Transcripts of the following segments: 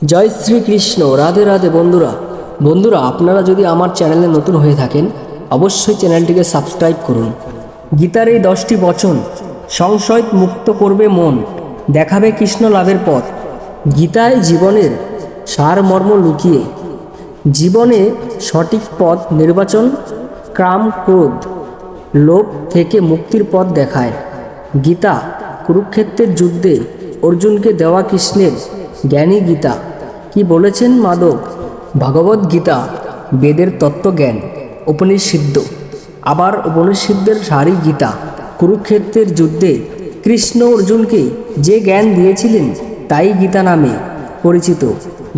জয় শ্রীকৃষ্ণ। রাধে রাধে বন্ধুরা। আপনারা যদি আমার চ্যানেলে নতুন হয়ে থাকেন অবশ্যই চ্যানেলটিকে সাবস্ক্রাইব করুন। গীতার এই 10টি বচন সংশয় মুক্ত করবে মন, দেখাবে কৃষ্ণ লাভের পথ। গীতায় জীবনের সারমর্ম লুকিয়ে জীবনে সঠিক পথ নির্বাচন, কাম ক্রোধ লোভ থেকে মুক্তির পথ দেখায়। গীতা কুরুক্ষেত্রের যুদ্ধে অর্জুনকে দেওয়া কৃষ্ণের জ্ঞানী গীতা। কি বলেছেন মাধব? ভগবদ গীতা বেদের তত্ত্বজ্ঞান, উপনিষিদ্ধ, আবার উপনিষিদ্ধের সারি গীতা। কুরুক্ষেত্রের যুদ্ধে কৃষ্ণ অর্জুনকে যে জ্ঞান দিয়েছিলেন তাই গীতা নামে পরিচিত।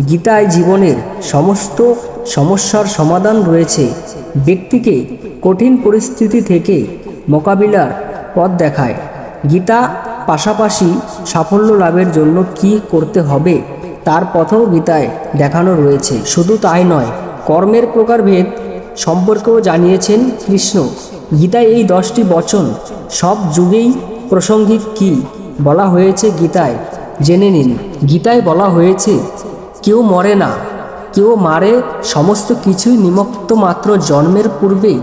গীতায় জীবনের সমস্ত সমস্যার সমাধান রয়েছে। ব্যক্তিকে কঠিন পরিস্থিতি থেকে মোকাবিলার পথ দেখায়। গীতা পাশাপাশি সাফল্য লাভের জন্য কি করতে হবে তার পথও গীতায় দেখানো রয়েছে। শুধু তাই নয়, কর্মের প্রকারভেদ সম্পর্কেও জানিয়েছেন কৃষ্ণ। গীতায় এই 10টি বচন সব যুগেই প্রাসঙ্গিক। কি বলা হয়েছে গীতায় জেনে নিন। গীতায় বলা হয়েছে, কেউ মরে না, কেউ মারে, সমস্ত কিছুই নিমিত্ত মাত্র। জন্মের পূর্বে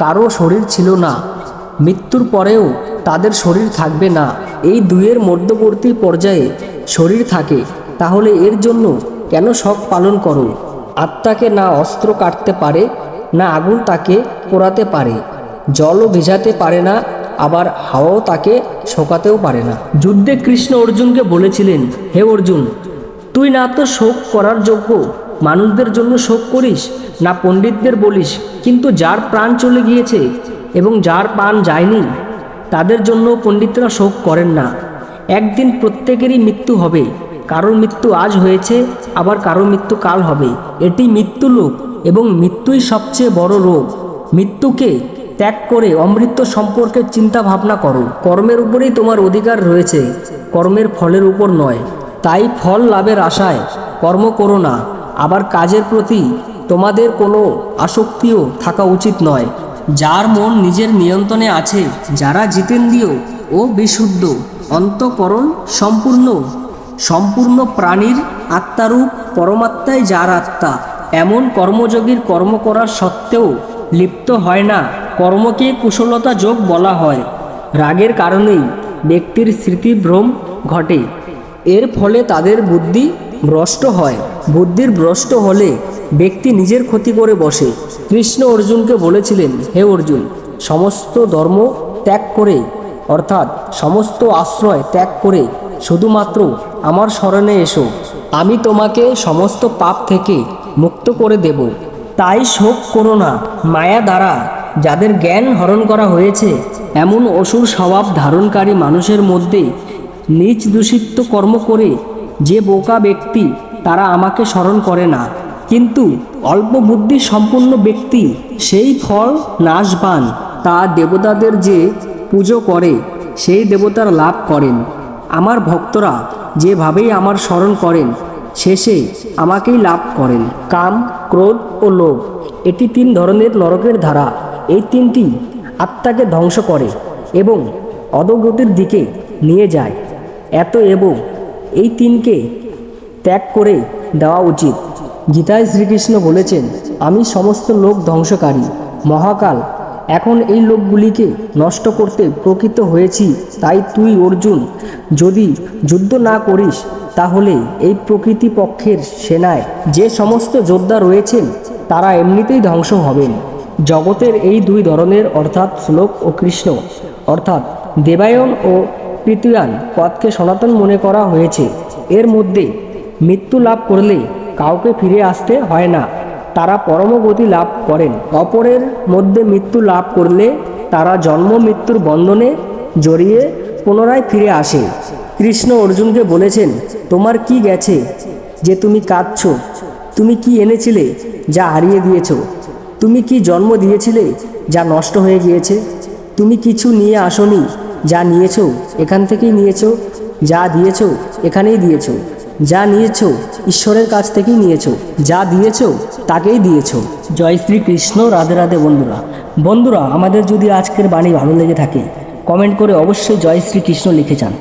কারো শরীর ছিল না, মৃত্যুর পরেও তাদের শরীর থাকবে না। এই দুইয়ের মধ্যবর্তী পর্যায়ে শরীর থাকে। তাহলে এর জন্য কেন শখ পালন করো? আত্মাকে না অস্ত্র কাটতে পারে, না আগুন তাকে পোড়াতে পারে, জলও ভেজাতে পারে না, আবার হাওয়াও তাকে শোকাতেও পারে না। যুদ্ধে কৃষ্ণ অর্জুনকে বলেছিলেন, হে অর্জুন, তুই না তো শোক করার যোগ্য মানুষদের জন্য শোক করিস, না পণ্ডিতদের বলিস, কিন্তু যার প্রাণ চলে গিয়েছে এবং যার প্রাণ যায়নি তাদের জন্য পণ্ডিতরা শোক করেন না। একদিন প্রত্যেকেরই মৃত্যু হবে। কারোর মৃত্যু আজ হয়েছে, আবার কারোর মৃত্যু কাল হবে। এটি মৃত্যুলোক এবং মৃত্যুই সবচেয়ে বড় রোগ। মৃত্যুকে ত্যাগ করে অমৃত সম্পর্কে চিন্তা ভাবনা করো। কর্মের উপরেই তোমার অধিকার রয়েছে, কর্মের ফলের উপর নয়। তাই ফল লাভের আশায় কর্ম করো না। আবার কাজের প্রতি তোমাদের কোনো আসক্তিও থাকা উচিত নয়। যার মন নিজের নিয়ন্ত্রণে আছে, যারা জিতেন্দ্রিয় ও বিশুদ্ধ অন্তঃকরণ সম্পূর্ণ প্রাণীর আত্মারূপ পরমাত্মাই যার আত্মা, এমন কর্মযোগীর কর্ম করার সত্ত্বেও লিপ্ত হয় না। কর্মকে কুশলতা যোগ বলা হয়। রাগের কারণেই ব্যক্তির স্মৃতিভ্রম ঘটে। এর ফলে তাদের বুদ্ধি ভ্রষ্ট হয়। বুদ্ধির ভ্রষ্ট হলে ব্যক্তি নিজের ক্ষতি করে বসে। কৃষ্ণ অর্জুনকে বলেছিলেন, হে অর্জুন, সমস্ত ধর্ম ত্যাগ করে, অর্থাৎ সমস্ত আশ্রয় ত্যাগ করে শুধুমাত্র আমার শরণে এসো। আমি তোমাকে সমস্ত পাপ থেকে মুক্ত করে দেব। তাই শোক করো না। মায়া দ্বারা যাদের জ্ঞান হরণ করা হয়েছে, এমন অসুর স্বভাব ধারণকারী মানুষের মধ্যে নিজ দূষিত কর্ম করে যে বোকা ব্যক্তি, তারা আমাকে স্মরণ করে না। কিন্তু অল্প বুদ্ধি সম্পন্ন ব্যক্তি সেই ফল নাশ পান। তা দেবতাদের যে পুজো করে সেই দেবতার লাভ করেন। আমার ভক্তরা যেভাবেই আমার স্মরণ করেন শেষে আমাকেই লাভ করেন। কাম, ক্রোধ ও লোভ, এটি 3 ধরনের নরকের ধারা। এই 3টি আত্মাকে ধ্বংস করে এবং অধোগতির দিকে নিয়ে যায়। এবং এই 3কে ত্যাগ করে দেওয়া উচিত। গীতায় শ্রীকৃষ্ণ বলেছেন, আমি সমস্ত লোক ধ্বংসকারী মহাকাল। এখন এই লোকগুলিকে নষ্ট করতে প্রকৃত হয়েছি। তাই তুই অর্জুন যদি যুদ্ধ না করিস তাহলে এই প্রকৃতিপক্ষের সেনায় যে সমস্ত যোদ্ধা রয়েছেন তারা এমনিতেই ধ্বংস হবেন। জগতের এই 2 ধরনের অর্থাৎ শ্লোক ও কৃষ্ণ অর্থাৎ দেবায়ন ও পৃথিয়ান পথকে সনাতন মনে করা হয়েছে। এর মধ্যে মৃত্যু লাভ করলে কাউকে ফিরে আসতে হয় না, তারা পরমগতি লাভ করেন। অপরের মধ্যে মৃত্যু লাভ করলে তারা জন্ম মৃত্যুর বন্ধনে জড়িয়ে পুনরায় ফিরে আসে। কৃষ্ণ অর্জুনকে বলেছেন, তোমার কি গেছে যে তুমি কাঁদছ? তুমি কি এনেছিলে যা হারিয়ে দিয়েছ? তুমি কি জন্ম দিয়েছিলে যা নষ্ট হয়ে গিয়েছে? তুমি কিছু নিয়ে আসনি, যা নিয়েছ এখান থেকেই নিয়েছ, যা দিয়েছ এখানেই দিয়েছ, যা নিয়েছ ঈশ্বরের কাছ থেকেই নিয়েছ, যা দিয়েছ তাকেই দিয়েছ। জয় শ্রীকৃষ্ণ। রাধে রাধে বন্ধুরা, আমাদের যদি আজকের বাণী ভালো লেগে থাকে কমেন্ট করে অবশ্যই জয় শ্রীকৃষ্ণ লিখে যান।